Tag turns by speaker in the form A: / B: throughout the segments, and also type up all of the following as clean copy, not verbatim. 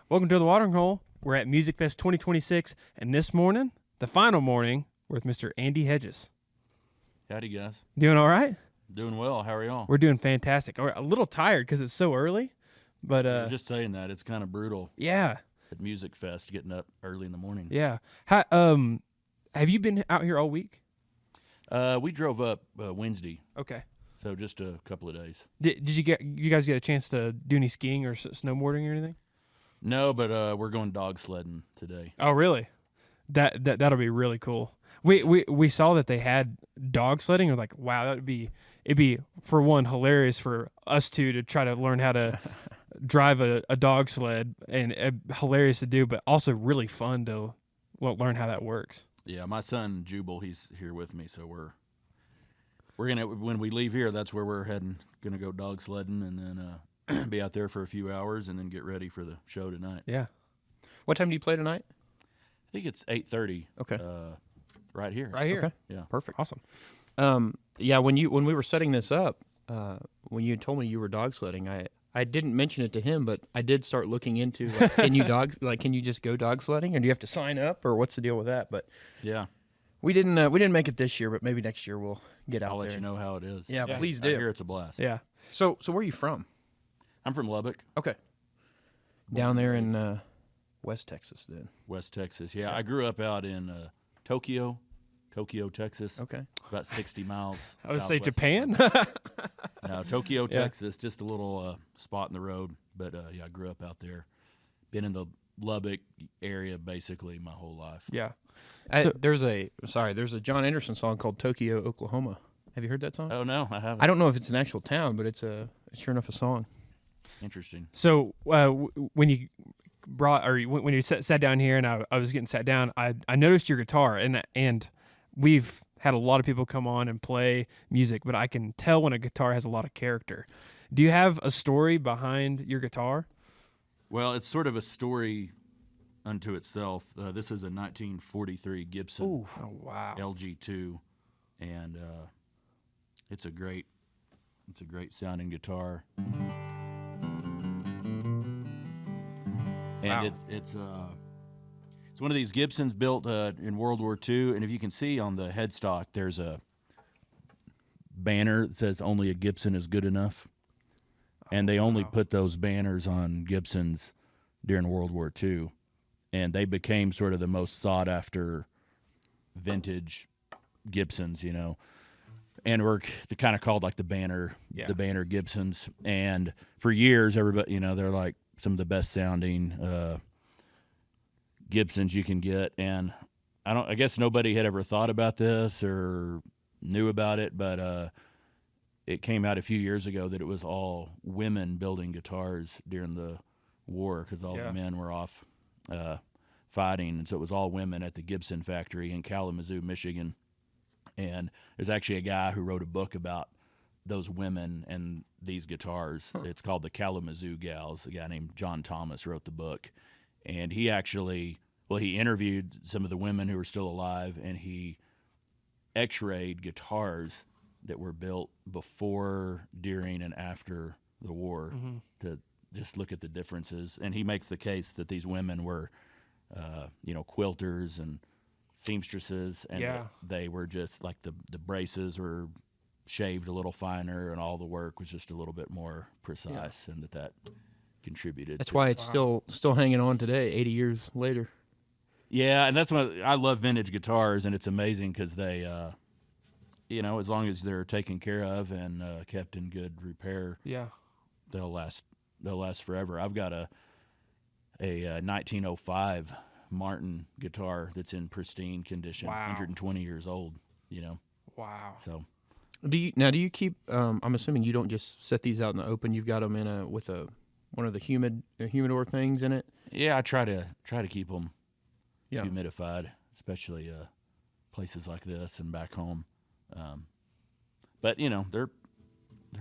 A: Welcome to the Watering Hole. We're at Music Fest 2026, and this morning, the final morning, we're with Mr. Andy Hedges.
B: Howdy, guys.
A: Doing all right?
B: Doing well. How are y'all?
A: We're doing fantastic. We're a little tired because it's so early, but
B: We're just saying that it's kind of brutal
A: yeah,
B: at Music Fest, getting up early in the morning.
A: yeah. Have you been out here all week?
B: We drove up Wednesday,
A: Okay.
B: so just a couple of days.
A: Did you guys get a chance to do any skiing or snowboarding or anything?
B: No, but we're going dog sledding today.
A: Oh, really? That'll be really cool. We saw that they had dog sledding. I was like, wow, it'd be for one hilarious for us two to try to learn how to drive a dog sled, and hilarious to do, but also really fun to learn how that works.
B: Yeah, my son Jubal, he's here with me, so we're gonna, when we leave here, that's where we're heading. Gonna go dog sledding and then be out there for a few hours and then get ready for the show tonight.
A: Yeah.
C: What time do you play tonight?
B: I think it's 8:30.
C: Okay.
B: Right here.
A: Right here.
C: Okay.
B: Yeah.
C: Perfect.
A: Awesome.
C: Yeah, when we were setting this up, when you told me you were dog sledding, I didn't mention it to him, but I did start looking into can you just go dog sledding, or do you have to sign up, or what's the deal with that? But
B: Yeah.
C: we didn't make it this year, but maybe next year we'll get out
B: I'll
C: there.
B: let you know how it is.
C: Yeah,
A: Yeah.
C: please
B: I
C: do.
B: hear it's a blast.
A: Yeah.
C: So where are you from?
B: I'm from Lubbock,
C: Okay. Down there in West Texas, then.
B: West Texas. Yeah, I grew up out in Tokyo, Texas.
C: Okay.
B: About 60 miles.
A: I would say
B: southwest.
A: Japan.
B: No, Tokyo,
A: Yeah.
B: Texas, just a little spot in the road. But yeah, I grew up out there. Been in the Lubbock area basically my whole life.
A: Yeah.
C: There's a John Anderson song called Tokyo, Oklahoma. Have you heard that song?
B: Oh no, I haven't.
C: I don't know if it's an actual town, but it's sure enough a song.
B: Interesting.
A: So when you when you sat down here and I was getting sat down, I noticed your guitar, and we've had a lot of people come on and play music, but I can tell when a guitar has a lot of character. Do you have a story behind your guitar?
B: Well, it's sort of a story unto itself. This is a 1943 Gibson
A: Oh wow.
B: LG2, and it's a great sounding guitar. And
A: Wow.
B: it's one of these Gibsons built in World War II, and if you can see on the headstock, there's a banner that says "Only a Gibson is good enough," and they only
A: wow.
B: put those banners on Gibsons during World War II, and they became sort of the most sought after vintage Gibsons, you know. And we're kind of called like the banner Gibsons, and for years, everybody, you know, they're like some of the best sounding Gibsons you can get, and I guess nobody had ever thought about this or knew about it, but it came out a few years ago that it was all women building guitars during the war because all the men were off fighting, and so it was all women at the Gibson factory in Kalamazoo, Michigan. And there's actually a guy who wrote a book about those women and these guitars. It's called The Kalamazoo Gals. A guy named John Thomas wrote the book. And he actually, he interviewed some of the women who were still alive, and he x-rayed guitars that were built before, during, and after the war to just look at the differences. And he makes the case that these women were, quilters and seamstresses, and they were just like the braces were shaved a little finer, and all the work was just a little bit more precise, and that contributed.
C: That's why it's still hanging on today, 80 years later.
B: Yeah, and that's why I love vintage guitars, and it's amazing because they, as long as they're taken care of and kept in good repair, they'll last forever. I've got a 1905 Martin guitar that's in pristine condition, 120 years old, you know.
A: Wow.
B: So
C: Do you keep I'm assuming you don't just set these out in the open, you've got them in with one of the humidor things in it?
B: yeah, I try to keep them
C: Yeah.
B: humidified, especially places like this and back home. But you know, they're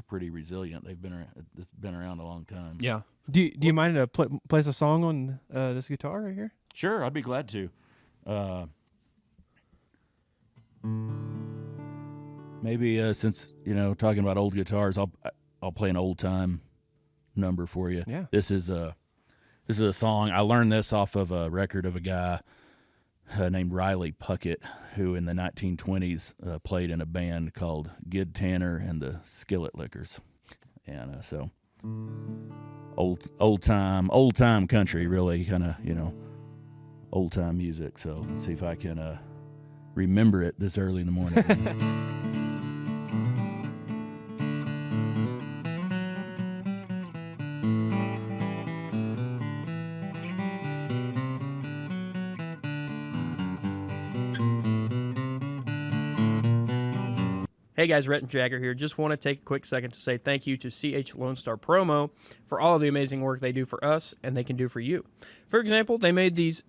B: pretty resilient. It's been around a long time.
C: Yeah.
A: Do you mind to play us a song on this guitar right here?
B: Sure, I'd be glad to. Maybe since talking about old guitars, I'll play an old time number for you.
A: Yeah.
B: This is This is a song. I learned this off of a record of a guy named Riley Puckett, who in the 1920s played in a band called Gid Tanner and the Skillet Lickers. And so old time country, really kind of, old time music. So let's see if I can remember it this early in the morning.
C: Hey guys, Rhett and Jager here. Just want to take a quick second to say thank you to CH Lone Star Promo for all of the amazing work they do for us and they can do for you. For example, they made these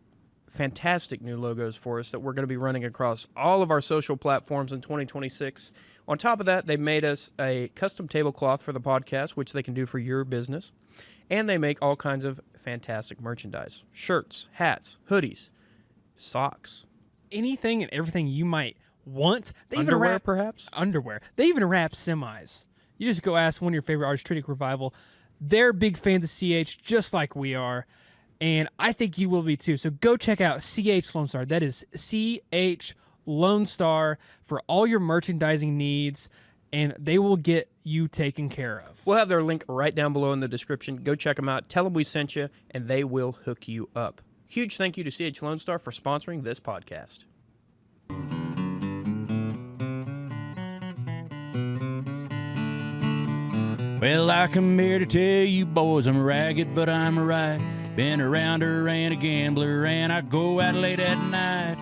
C: fantastic new logos for us that we're going to be running across all of our social platforms in 2026. On top of that, they made us a custom tablecloth for the podcast, which they can do for your business. And they make all kinds of fantastic merchandise. Shirts, hats, hoodies, socks.
A: Anything and everything you might want. They
C: Underwear,
A: even wrap
C: perhaps?
A: Underwear. They even wrap semis. You just go ask one of your favorite artists, Tritic Revival. They're big fans of CH, just like we are. And I think you will be too. So go check out CH Lone Star. That is CH Lone Star for all your merchandising needs, and they will get you taken care of.
C: We'll have their link right down below in the description. Go check them out. Tell them we sent you, and they will hook you up. Huge thank you to CH Lone Star for sponsoring this podcast.
B: Well, I come here to tell you boys I'm ragged, but I'm right. Been around her and a gambler, and I go out late at night.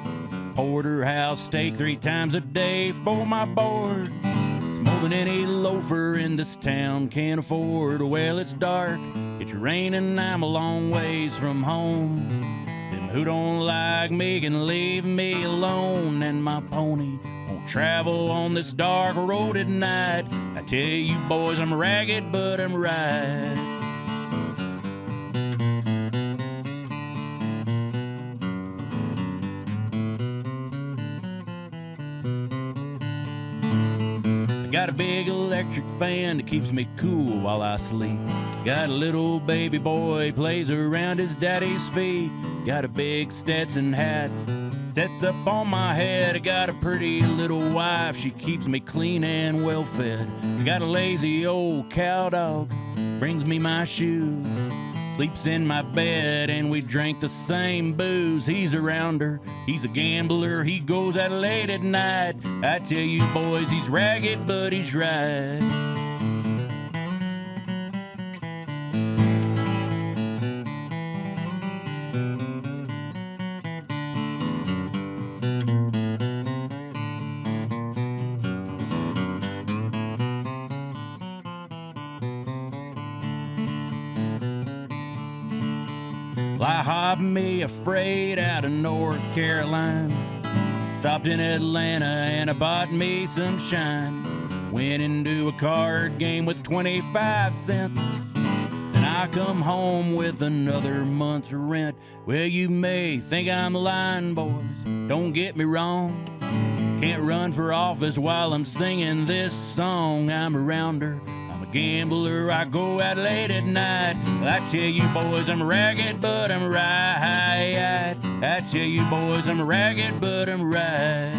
B: Porterhouse steak 3 times a day for my board. It's more than any loafer in this town can afford. Well, it's dark, it's raining, I'm a long ways from home. Them who don't like me can leave me alone, and my pony won't travel on this dark road at night. I tell you boys I'm ragged, but I'm right. Got a big electric fan that keeps me cool while I sleep. Got a little baby boy plays around his daddy's feet. Got a big Stetson hat sets up on my head. I got a pretty little wife, she keeps me clean and well fed. Got a lazy old cow dog, brings me my shoes. Sleeps in my bed and we drink the same booze. He's around her, he's a gambler, he goes out late at night. I tell you boys, he's ragged, but he's right. I hopped me a freight out of North Carolina. Stopped in Atlanta and I bought me some shine. Went into a card game with 25 cents. Then I come home with another month's rent. Well, you may think I'm lying, boys. Don't get me wrong. Can't run for office while I'm singing this song. I'm around her. Gambler, I go out late at night. I tell you boys I'm ragged, but I'm right. I tell you boys I'm ragged, but I'm right.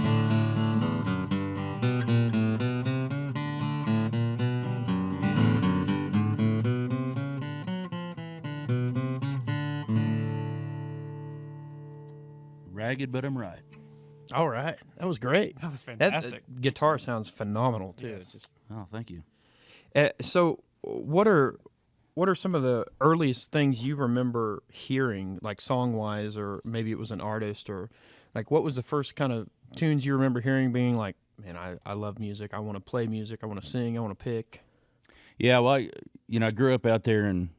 B: Ragged, but I'm right.
C: All right. That was great.
A: That was fantastic.
C: That guitar sounds phenomenal, too.
A: Yes.
C: It's just-
B: Oh, thank you.
C: So, what are some of the earliest things you remember hearing, like song-wise, or maybe it was an artist, or like what was the first kind of tunes you remember hearing being like, man, I love music, I want to play music, I want to sing, I want to pick?
B: Yeah, well, I grew up out there in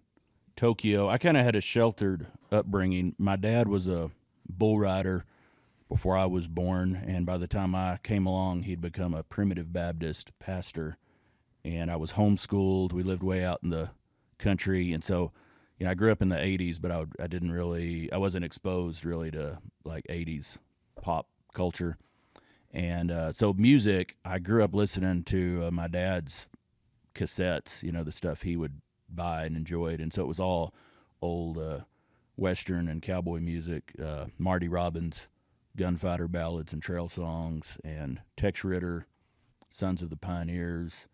B: Tokyo. I kind of had a sheltered upbringing. My dad was a bull rider before I was born, and by the time I came along, he'd become a Primitive Baptist pastor. And I was homeschooled. We lived way out in the country, and so, I grew up in the '80s, but I wasn't exposed really to like '80s pop culture, and so music. I grew up listening to my dad's cassettes, the stuff he would buy and enjoyed, and so it was all old Western and cowboy music, Marty Robbins, gunfighter ballads and trail songs, and Tex Ritter, Sons of the Pioneers,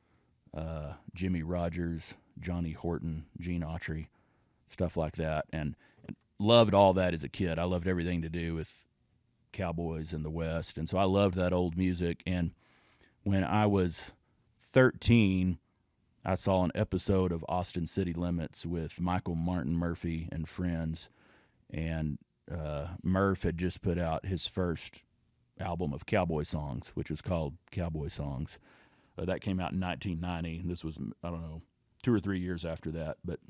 B: Jimmy Rogers, Johnny Horton, Gene Autry, stuff like that. And loved all that as a kid. I loved everything to do with cowboys in the West. And so I loved that old music. And when I was 13, I saw an episode of Austin City Limits with Michael Martin Murphy and friends. And Murph had just put out his first album of cowboy songs, which was called Cowboy Songs. That came out in 1990. This was, I don't know, 2 or 3 years after that. But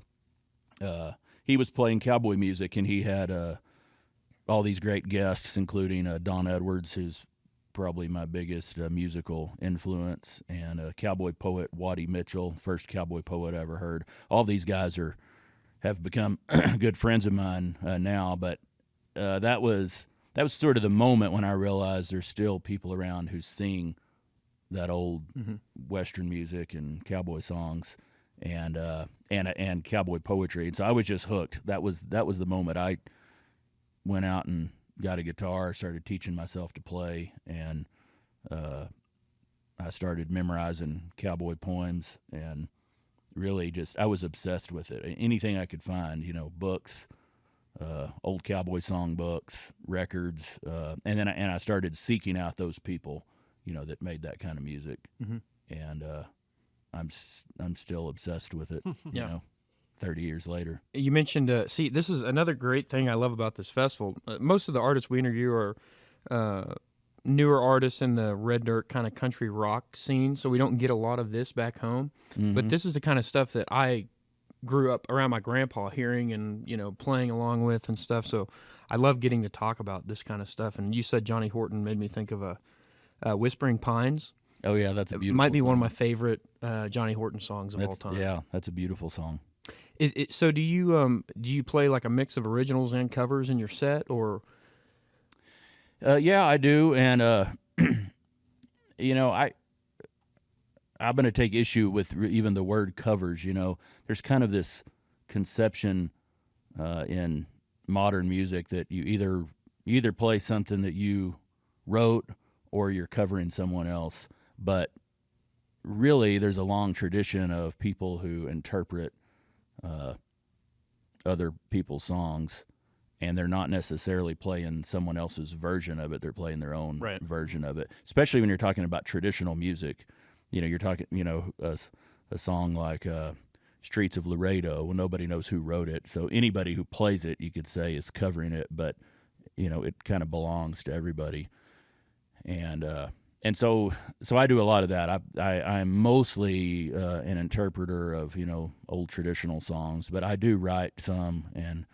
B: he was playing cowboy music, and he had all these great guests, including Don Edwards, who's probably my biggest musical influence, and cowboy poet Waddy Mitchell, first cowboy poet I ever heard. All these guys have become good friends of mine now, but that was sort of the moment when I realized there's still people around who sing that old Western music and cowboy songs and cowboy poetry. And so I was just hooked. That was the moment I went out and got a guitar, started teaching myself to play, and I started memorizing cowboy poems, and really I was obsessed with it. Anything I could find, books, old cowboy song books, records, and then I started seeking out those people, that made that kind of music, and I'm still obsessed with it.
C: Yeah.
B: 30 years later.
C: You mentioned, see, this is another great thing I love about this festival. Most of the artists we interview are newer artists in the red dirt kind of country rock scene, so we don't get a lot of this back home. But this is the kind of stuff that I grew up around my grandpa hearing and, playing along with and stuff. So I love getting to talk about this kind of stuff. And you said Johnny Horton made me think of Whispering Pines.
B: Oh, yeah, that's a beautiful
C: It might be
B: song.
C: one of my favorite Johnny Horton songs of all time.
B: Yeah, that's a beautiful song.
C: So do you play like a mix of originals and covers in your set, or?
B: Yeah, I do, and I'm going to take issue with even the word covers. There's kind of this conception in modern music that you either play something that you wrote or you're covering someone else, but really there's a long tradition of people who interpret other people's songs, and they're not necessarily playing someone else's version of it. They're playing their own version of it, especially when you're talking about traditional music. You're talking, a song like Streets of Laredo. Well, nobody knows who wrote it, so anybody who plays it, you could say, is covering it, but, it kind of belongs to everybody. And so I do a lot of that. I'm mostly an interpreter of, old traditional songs, but I do write some and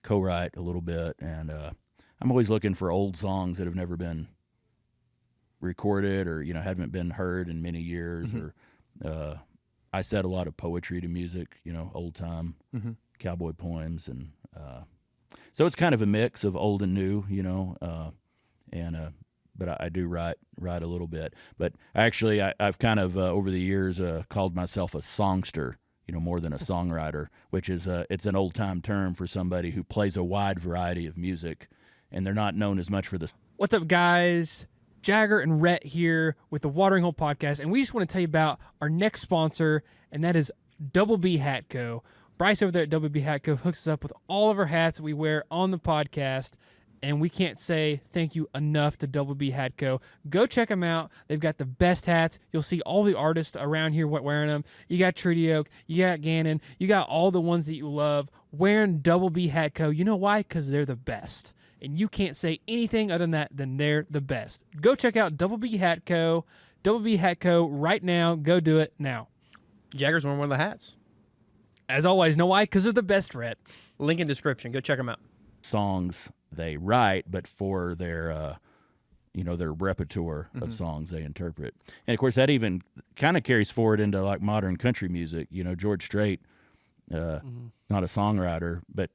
B: co-write a little bit. And I'm always looking for old songs that have never been recorded or, haven't been heard in many years. Or I set a lot of poetry to music, old time cowboy poems. And so it's kind of a mix of old and new, but I do write a little bit. But actually, I've kind of over the years called myself a songster, more than a songwriter, which is it's an old time term for somebody who plays a wide variety of music, and they're not known as much for this.
A: What's up, guys? Jagger and Rhett here with the Watering Hole Podcast, and we just want to tell you about our next sponsor, and that is Double B Hat Co. Bryce over there at Double B Hat Co. hooks us up with all of our hats that we wear on the podcast. And we can't say thank you enough to Double B Hat Co. Go check them out. They've got the best hats. You'll see all the artists around here wearing them. You got Treaty Oak. You got Gannon. You got all the ones that you love wearing Double B Hat Co. You know why? Because they're the best. And you can't say anything other than they're the best. Go check out Double B Hat Co. Double B Hat Co. right now. Go do it now.
C: Jagger's wearing one of the hats.
A: As always, know why? Because they're the best, Rhett.
C: Link in description. Go check them out.
B: Songs they write, but for their their repertoire of songs they interpret. And of course that even kind of carries forward into like modern country music. George Strait, not a songwriter, but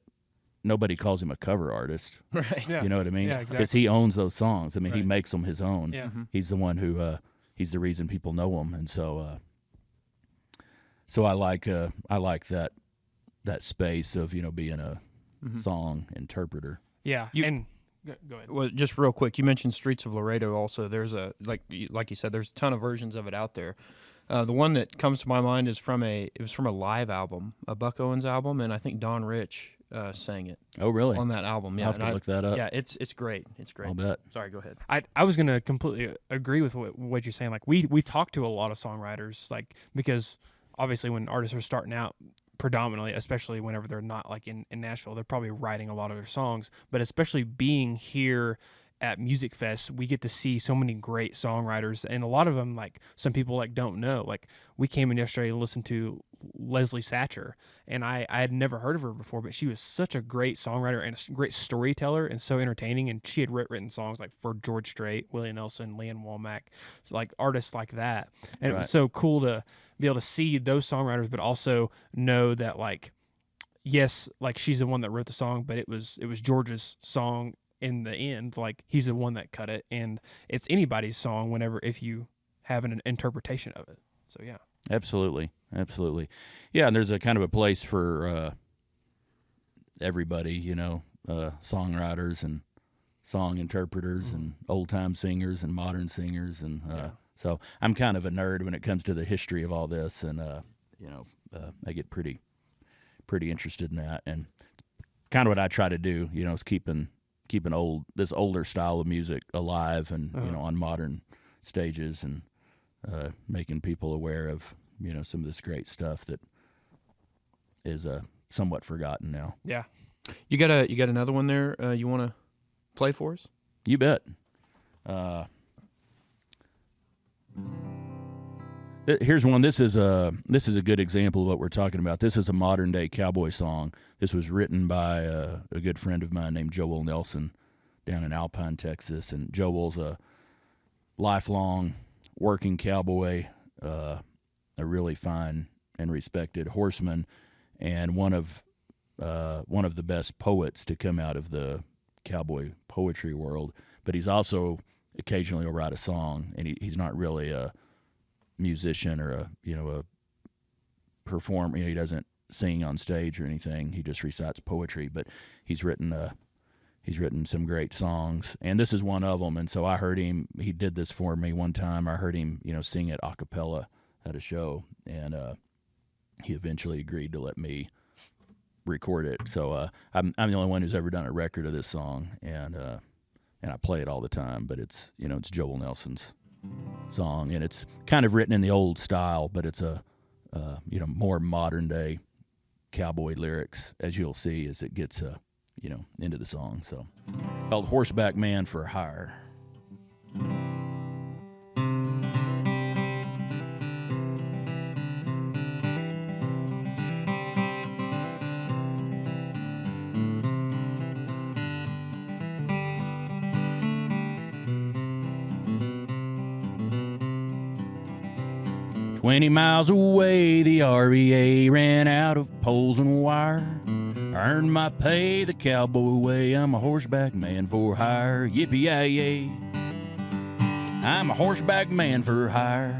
B: nobody calls him a cover artist.
C: Right.
A: Yeah.
B: You know what I mean?
A: Yeah, exactly.
B: Because he owns those songs. I mean, he
A: Right.
B: makes them his own.
A: Yeah.
B: He's the one who he's the reason people know him. And so I like that space of, being song interpreter.
A: Yeah. And go ahead.
C: Well, just real quick, you mentioned Streets of Laredo. Also, there's a like you said, there's a ton of versions of it out there. The one that comes to my mind is from a live album, a Buck Owens album, and I think Don Rich sang it.
B: Oh, really?
C: On that album, yeah.
B: I'll have to look that up.
C: Yeah, it's great. It's great.
B: I'll bet.
C: Sorry, go ahead.
A: I was gonna completely agree with what you're saying. Like we talk to a lot of songwriters, like because obviously when artists are starting out, predominantly, especially whenever they're not like in Nashville, they're probably writing a lot of their songs. But especially being here at Music Fest, we get to see so many great songwriters, and a lot of them, like some people like don't know. Like we came in yesterday and listened to Leslie Satcher, and I had never heard of her before, but she was such a great songwriter and a great storyteller and so entertaining. And she had written songs like for George Strait, Willie Nelson, Leanne Womack, like artists like that. And it was so cool to be able to see those songwriters, but also know that like, yes, like she's the one that wrote the song, but it was George's song in the end. Like he's the one that cut it, and it's anybody's song whenever if you have an interpretation of it. So yeah.
B: Absolutely. Yeah, and there's a kind of a place for everybody, songwriters and song interpreters and old-time singers and modern singers. And so I'm kind of a nerd when it comes to the history of all this, and, I get pretty interested in that. And kind of what I try to do, is keeping this older style of music alive and, on modern stages, and making people aware of some of this great stuff that is somewhat forgotten now.
A: Yeah.
C: You got another one there you want to play for us?
B: You bet. Here's one. This is a good example of what we're talking about. This is a modern day cowboy song. This was written by a good friend of mine named Joel Nelson down in Alpine, Texas, and Joel's a lifelong working cowboy, a really fine and respected horseman, and one of the best poets to come out of the cowboy poetry world. But he's also occasionally will write a song, and he's not really a musician or a performer. He doesn't sing on stage or anything. He just recites poetry. But he's written some great songs, and this is one of them. And so I heard him. He did this for me one time. I heard him, sing it a cappella at a show, and he eventually agreed to let me record it. So I'm the only one who's ever done a record of this song, and I play it all the time. But it's it's Joel Nelson's song, and it's kind of written in the old style, but it's a more modern day cowboy lyrics, as you'll see as it gets into the song. So called Horseback Man for Hire. 20 miles away, the REA ran out of poles and wire. I earned my pay the cowboy way. I'm a horseback man for hire. Yippee-yi-yay. I'm a horseback man for hire.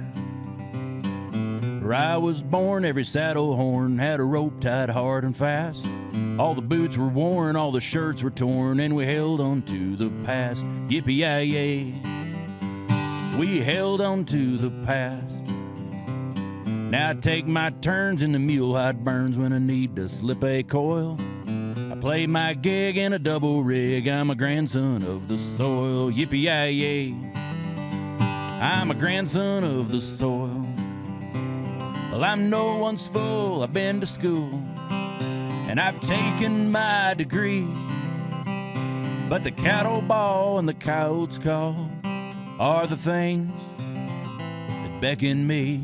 B: Where I was born, every saddle horn had a rope tied hard and fast. All the boots were worn, all the shirts were torn, and we held on to the past. Yippee-yi-yay. We held on to the past. Now I take my turns in the mule hide burns when I need to slip a coil. I play my gig in a double rig. I'm a grandson of the soil. Yippee-yi-yay. I'm a grandson of the soil. Well, I'm no one's fool. I've been to school and I've taken my degree. But the cattle ball and the coyotes call are the things that beckon me.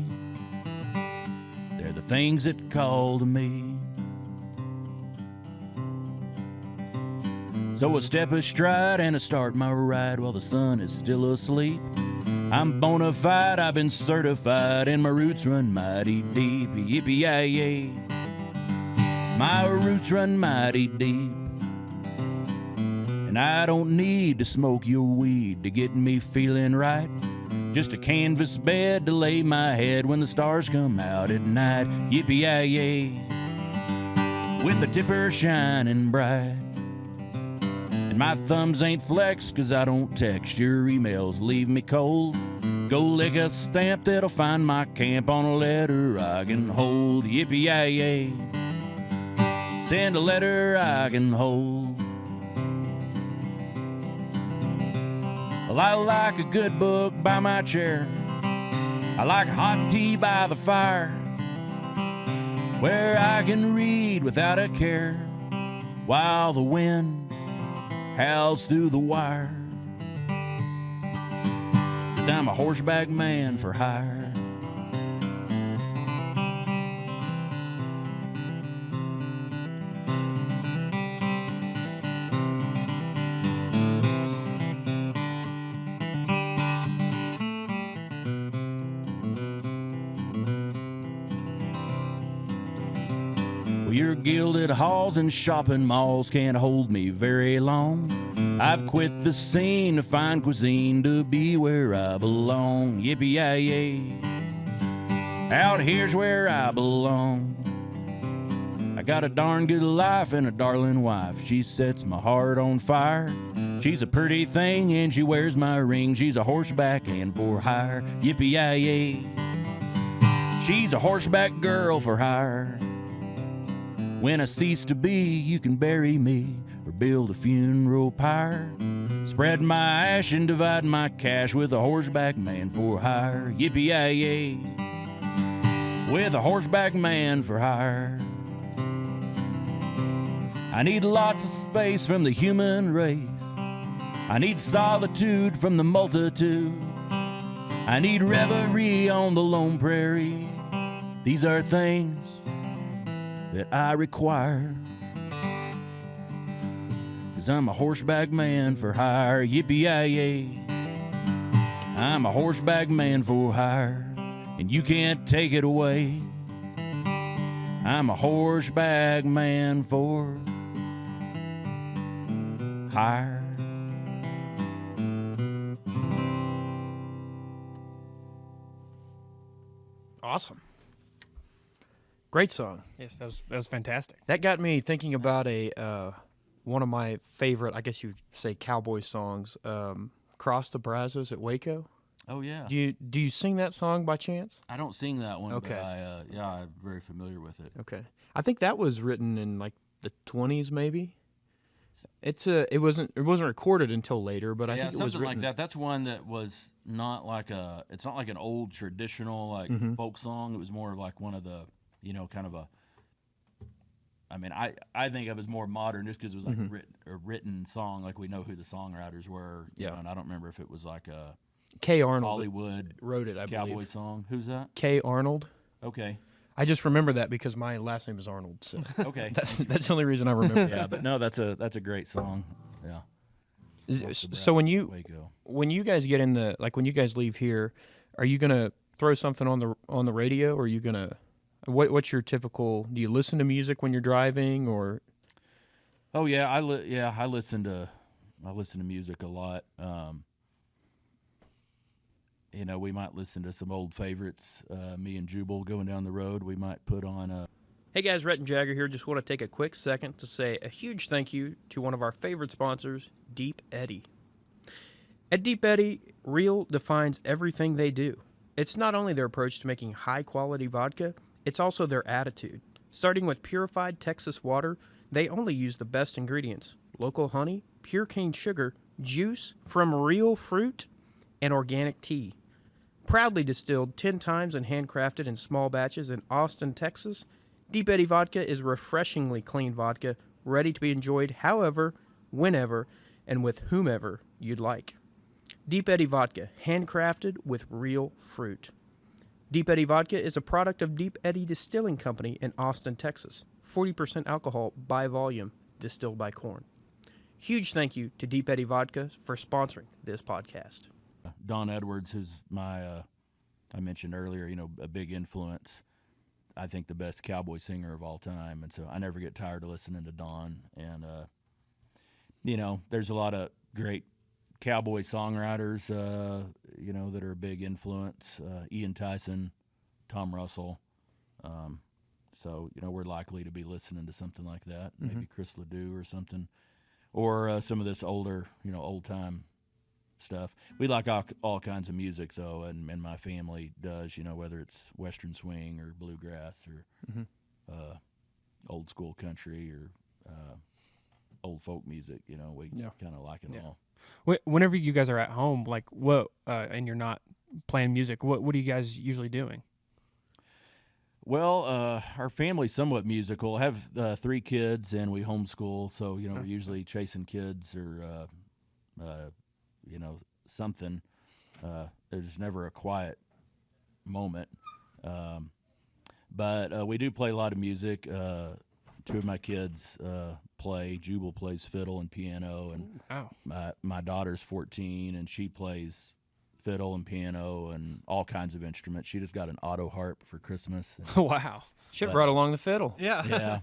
B: They're the things that call to me. So I step astride and I start my ride while the sun is still asleep. I'm bona fide, I've been certified, and my roots run mighty deep. Yippee-yi-yay. My roots run mighty deep. And I don't need to smoke your weed to get me feeling right. Just a canvas bed to lay my head when the stars come out at night. Yippee-yi-yay. with a tipper shining bright. And my thumbs ain't flexed 'cause I don't text. Your emails leave me cold. Go lick a stamp that'll find my camp on a letter I can hold. Yippee-yay-yay. Send a letter I can hold. Well, I like a good book by my chair. I like hot tea by the fire, where I can read without a care while the wind howls through the wire. 'Cause I'm a horseback man for hire. Your gilded halls and shopping malls can't hold me very long. I've quit the scene to find cuisine to be where I belong. Yippee-yay-yay. Out here's where I belong. I got a darn good life and a darling wife. She sets my heart on fire. She's a pretty thing and she wears my ring. She's a horseback and for hire. Yippee-yay-yay. She's a horseback girl for hire. When I cease to be, you can bury me or build a funeral pyre. Spread my ash and divide my cash with a horseback man for hire. Yippee-yay-yay. With a horseback man for hire. I need lots of space from the human race. I need solitude from the multitude. I need reverie on the lone prairie. These are things that I require, 'cause I'm a horseback man for hire. Yippee-yay-yay. I'm a horseback man for hire, and you can't take it away. I'm a horseback man for hire.
C: Awesome. Great song.
A: Yes, that was fantastic.
C: That got me thinking about one of my favorite, I guess you'd say, cowboy songs, "Cross the Brazos at Waco."
B: Oh yeah.
C: Do you sing that song by chance?
B: I don't sing that one,
C: Okay.
B: but I'm very familiar with it.
C: Okay, I think that was written in like the 20s, maybe. It wasn't recorded until later, but I think it was
B: something
C: written
B: like that. That's one that was not like it's not like an old traditional like folk song. It was more of like one of the, kind of a. I mean, I think of it as more modern just because it was like a written song, like we know who the songwriters were. And I don't remember if it was like a
C: K. Arnold
B: Hollywood
C: wrote it. I
B: cowboy
C: believe.
B: song. Who's that?
C: K. Arnold.
B: Okay.
C: I just remember that because my last name is Arnold. So
B: Okay.
C: that's the only reason I remember.
B: Yeah, but no, that's a great song. Yeah.
C: So when you guys get in when you guys leave here, are you gonna throw something on the radio, or are you gonna what's your typical? Do you listen to music when you're driving, or?
B: Oh yeah, I listen to music a lot. We might listen to some old favorites. Me and Jubal going down the road, we might put on.
C: Hey guys, Rhett and Jager here. Just want to take a quick second to say a huge thank you to one of our favorite sponsors, Deep Eddy. At Deep Eddy, real defines everything they do. It's not only their approach to making high-quality vodka, it's also their attitude. Starting with purified Texas water, they only use the best ingredients: local honey, pure cane sugar, juice from real fruit, and organic tea. Proudly distilled 10 times and handcrafted in small batches in Austin, Texas, Deep Eddy Vodka is refreshingly clean vodka, ready to be enjoyed however, whenever, and with whomever you'd like. Deep Eddy Vodka, handcrafted with real fruit. Deep Eddy Vodka is a product of Deep Eddy Distilling Company in Austin, Texas. 40% alcohol by volume, distilled by corn. Huge thank you to Deep Eddy Vodka for sponsoring this podcast.
B: Don Edwards, who's my, I mentioned earlier, a big influence. I think the best cowboy singer of all time. And so I never get tired of listening to Don. And, there's a lot of great cowboy songwriters, that are a big influence. Ian Tyson, Tom Russell, So, we're likely to be listening to something like that, maybe Chris Ledoux or something, or some of this older, old time stuff. We like all kinds of music, though, and my family does, whether it's Western swing or bluegrass or old school country or old folk music. We kind of like it all.
A: Whenever you guys are at home, like what, and you're not playing music, what are you guys usually doing?
B: Well, our family's somewhat musical. I have 3 kids, and we homeschool, so we're usually chasing kids or something. There's never a quiet moment, but we do play a lot of music. 2 of my kids play. Jubal plays fiddle and piano, and my daughter's 14, and she plays fiddle and piano and all kinds of instruments. She just got an auto harp for Christmas.
A: Wow.
C: Should have brought along the fiddle.
A: Yeah.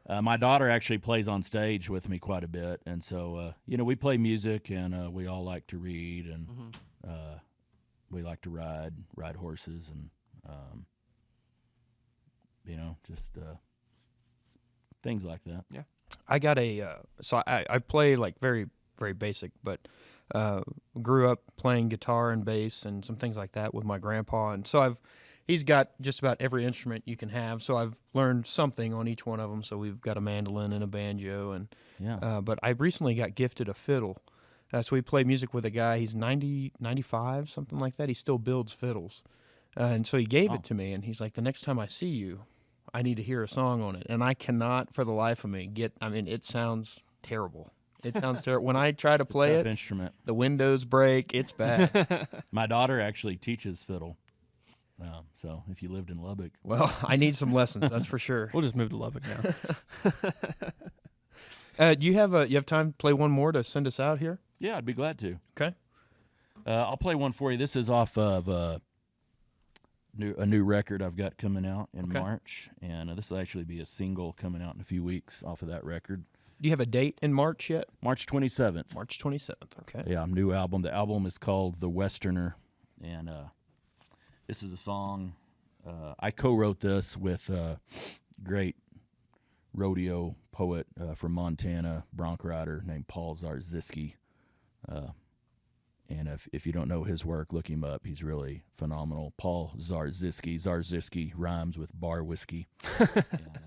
B: Yeah. My daughter actually plays on stage with me quite a bit, and so we play music, and we all like to read, and we like to ride horses, and just things like that.
A: Yeah.
C: I got so I play like very, very basic, but grew up playing guitar and bass and some things like that with my grandpa, and so he's got just about every instrument you can have, so I've learned something on each one of them. So we've got a mandolin and a banjo, and but I recently got gifted a fiddle. So we play music with a guy, he's 90, 95, something like that. He still builds fiddles, and so he gave it to me, and he's like, the next time I see you, I need to hear a song on it. And I cannot for the life of me it sounds terrible. It sounds terrible. When I try to play it,
B: instrument.
C: The windows break. It's bad.
B: My daughter actually teaches fiddle. So if you lived in Lubbock.
C: Well, I need some lessons, that's for sure.
A: We'll just move to Lubbock now.
C: Do you have time to play one more to send us out here?
B: Yeah, I'd be glad to.
C: Okay.
B: I'll play one for you. This is off of a new record I've got coming out in March, and this will actually be a single coming out in a few weeks off of that record.
C: Do you have a date in March yet?
B: March 27th.
C: March 27th, okay.
B: Yeah, new album. The album is called The Westerner, and this is a song. I co-wrote this with a great rodeo poet from Montana, bronc rider named Paul Zarziski. And if you don't know his work, look him up. He's really phenomenal. Paul Zarziski. Zarziski rhymes with bar whiskey. And,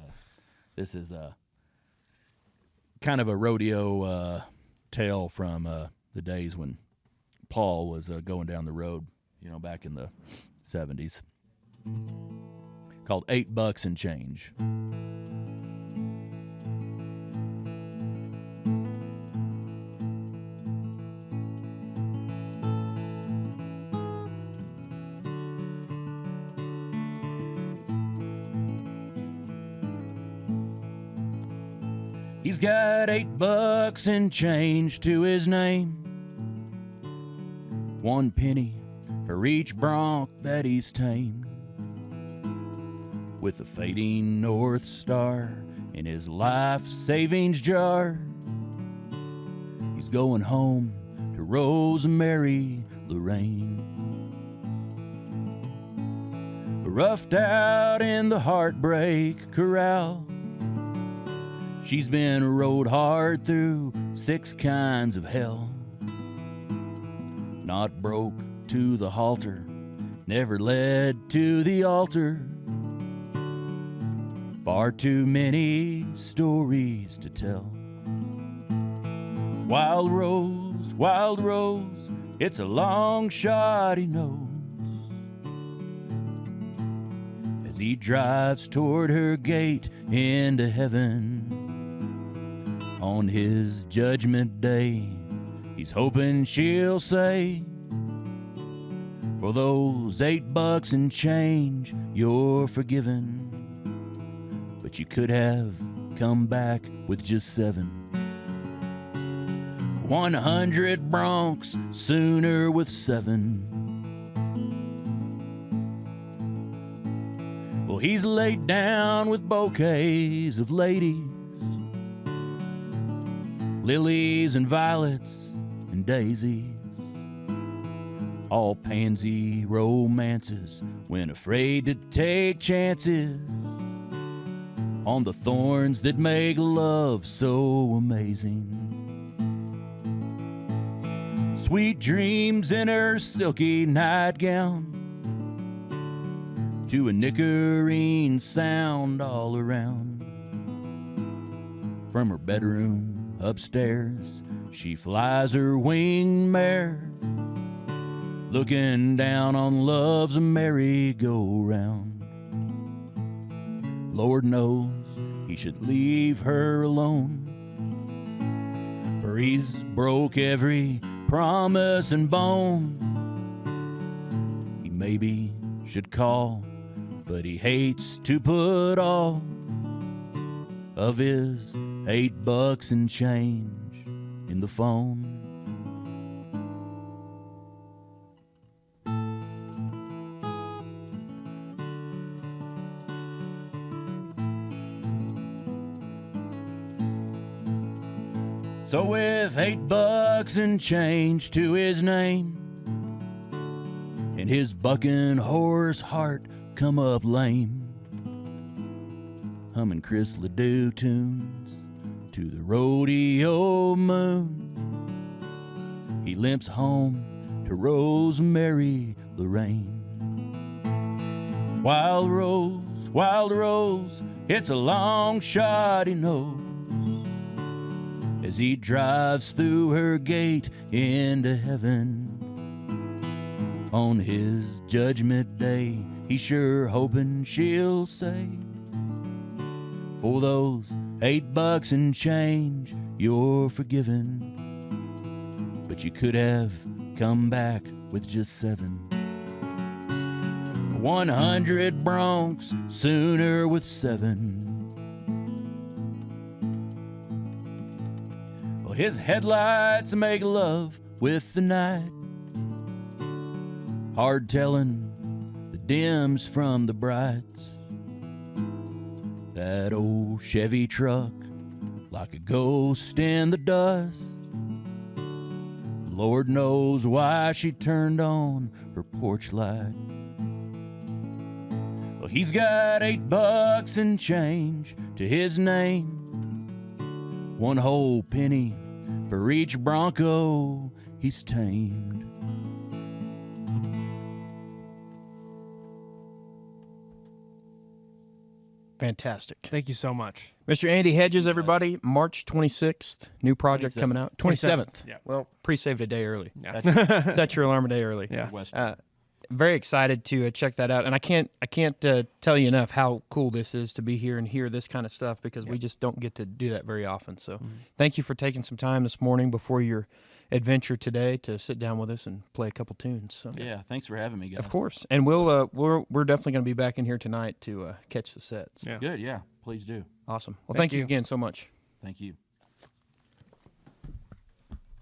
B: this is kind of a rodeo tale from the days when Paul was going down the road, back in the 70s. Called $8 and Change. He's got $8 and change to his name. 1 penny for each bronc that he's tamed. With a fading North Star in his life savings jar, he's going home to Rosemary Lorraine. Roughed out in the heartbreak corral, she's been rode hard through 6 kinds of hell. Not broke to the halter, never led to the altar. Far too many stories to tell. Wild rose, it's a long shot he knows. As he drives toward her gate into heaven. On his judgment day, he's hoping she'll say, for those $8 and change, you're forgiven. But you could have come back with just 7. 100 broncs sooner with 7. Well, he's laid down with bouquets of ladies, lilies and violets and daisies, all pansy romances when afraid to take chances. on the thorns that make love so amazing. Sweet dreams in her silky nightgown, to a nickering sound all around. From her bedroom upstairs, she flies her winged mare, looking down on love's merry-go-round. Lord knows he should leave her alone, for he's broke every promise and bone. He maybe should call, but he hates to put all of his $8 and change in the phone. So with $8 and change to his name, and his bucking horse heart come up lame, humming Chris Ledoux tunes to the rodeo moon, he limps home to Rosemary Lorraine. Wild rose, it's a long shot he knows, as he drives through her gate into heaven. On his judgment day, he's sure hoping she'll say, for those $8 and change, you're forgiven, but you could have come back with just 7. 100 broncs sooner with 7. Well, his headlights make love with the night, hard telling the dims from the brights. That old Chevy truck, like a ghost in the dust. Lord knows why she turned on her porch light. Well, he's got $8 and change to his name, 1 whole penny for each bronco he's tamed.
C: Fantastic.
A: Thank you so much.
C: Mr. Andy Hedges, everybody, March 26th, new project
B: 27th.
C: coming out. 27th.
A: Yeah.
C: Well, pre-saved a day early.
A: Yeah.
C: Set your alarm a day early.
A: Yeah.
C: Very excited to check that out, and I can't tell you enough how cool this is to be here and hear this kind of stuff, because we just don't get to do that very often. So, thank you for taking some time this morning before your adventure today to sit down with us and play a couple tunes. So,
B: Yeah, thanks for having me, guys.
C: of course, and we're definitely going to be back in here tonight to catch the sets.
A: Yeah.
B: Good, yeah, please do.
C: Awesome. Well,
A: Thank
C: thank you
A: you.
C: again so much.
B: Thank you.